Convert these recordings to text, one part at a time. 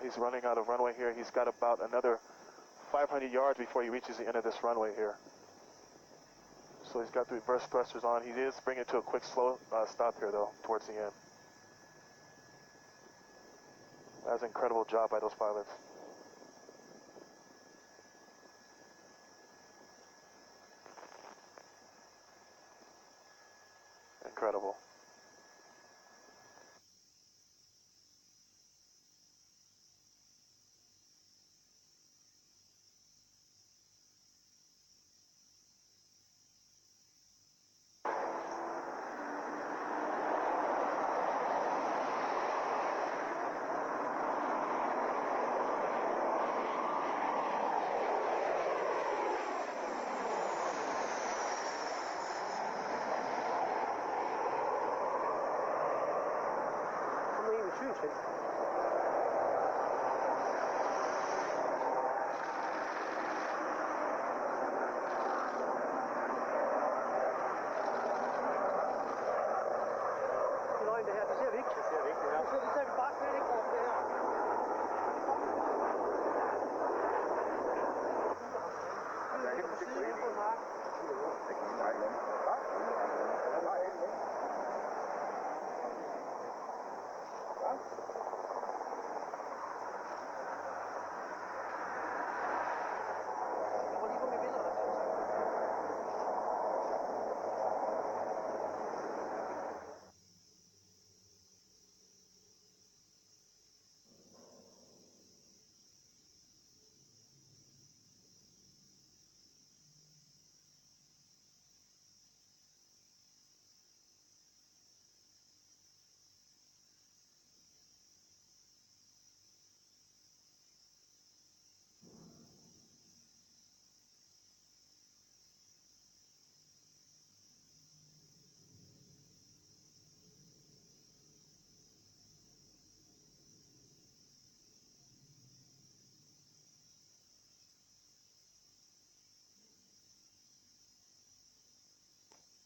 He's running out of runway here. He's got about another 500 yards before he reaches the end of this runway here. So he's got the reverse thrusters on. He is bringing it to a quick slow stop here though, towards the end. That was an incredible job by those pilots. Incredible.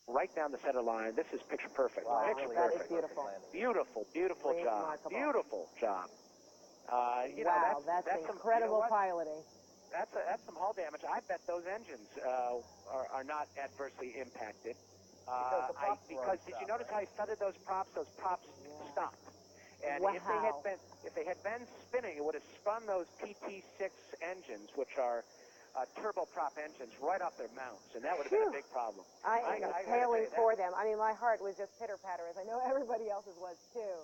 Right down the center line. This is picture perfect. Wow, Picture really perfect. beautiful. Beautiful, beautiful job. Beautiful job. Wow, that's incredible piloting. That's some hull damage. I bet those engines are not adversely impacted. Because did you notice how he studded those props? Those props stopped. And wow. if they had been spinning, it would have spun those PT6 engines, which are turboprop engines, right off their mounts, and that would have been a big problem. I am exhaling for them. I mean, my heart was just pitter-patter, as I know everybody else's was, too.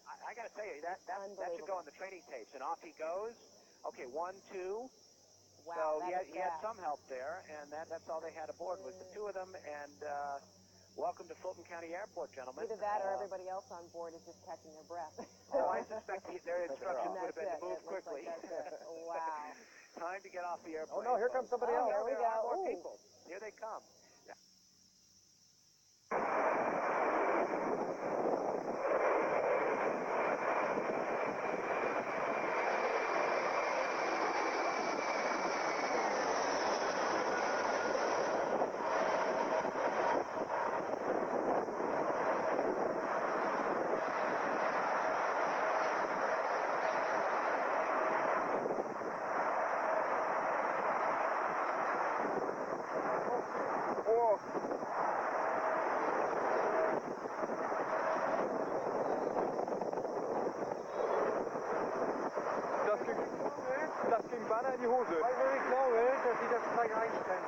I got to tell you, that should go on the training tapes, and off he goes. Okay, 1, 2. Wow, so he had some help there, and that's all they had aboard was the two of them, and welcome to Fulton County Airport, gentlemen. Either that or everybody else on board is just catching their breath. I suspect their instructions would have been to move quickly. Wow. Time to get off the airplane. Oh, no, here comes somebody else. Here we go. There are more people. Here they come. Das ging beinahe in die Hose. Also ich glaube, dass sie das gleich einstellen.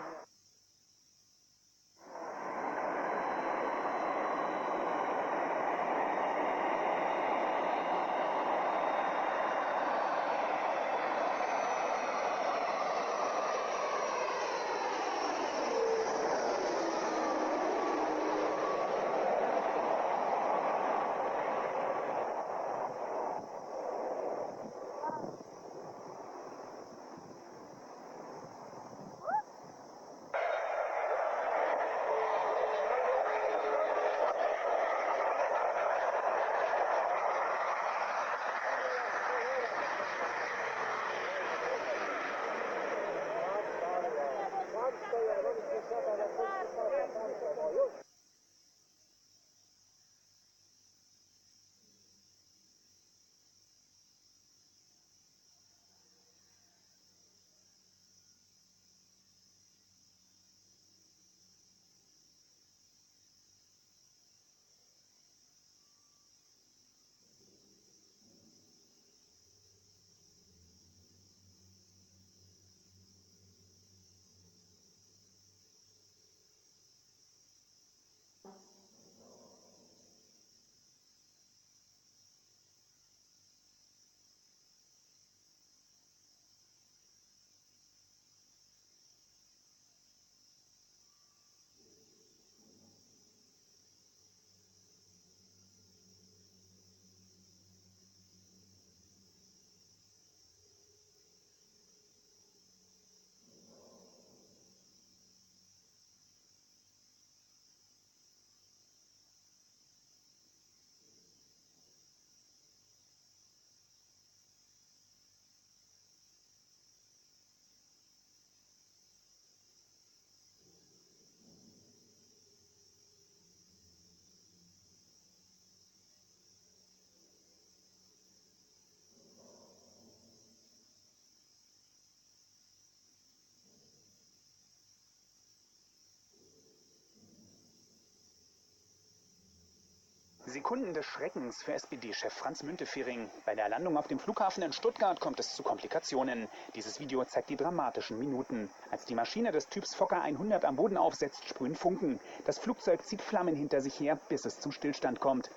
Sekunden des Schreckens für SPD-Chef Franz Müntefering. Bei der Landung auf dem Flughafen in Stuttgart kommt es zu Komplikationen. Dieses Video zeigt die dramatischen Minuten. Als die Maschine des Typs Fokker 100 am Boden aufsetzt, sprühen Funken. Das Flugzeug zieht Flammen hinter sich her, bis es zum Stillstand kommt.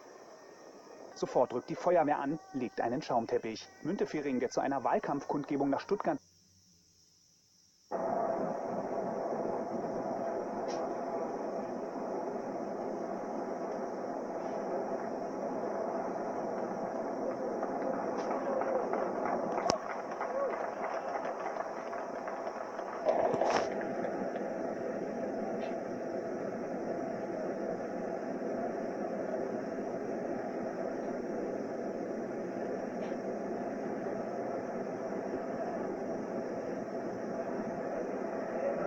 Sofort rückt die Feuerwehr an, legt einen Schaumteppich. Müntefering, der zu einer Wahlkampfkundgebung nach Stuttgart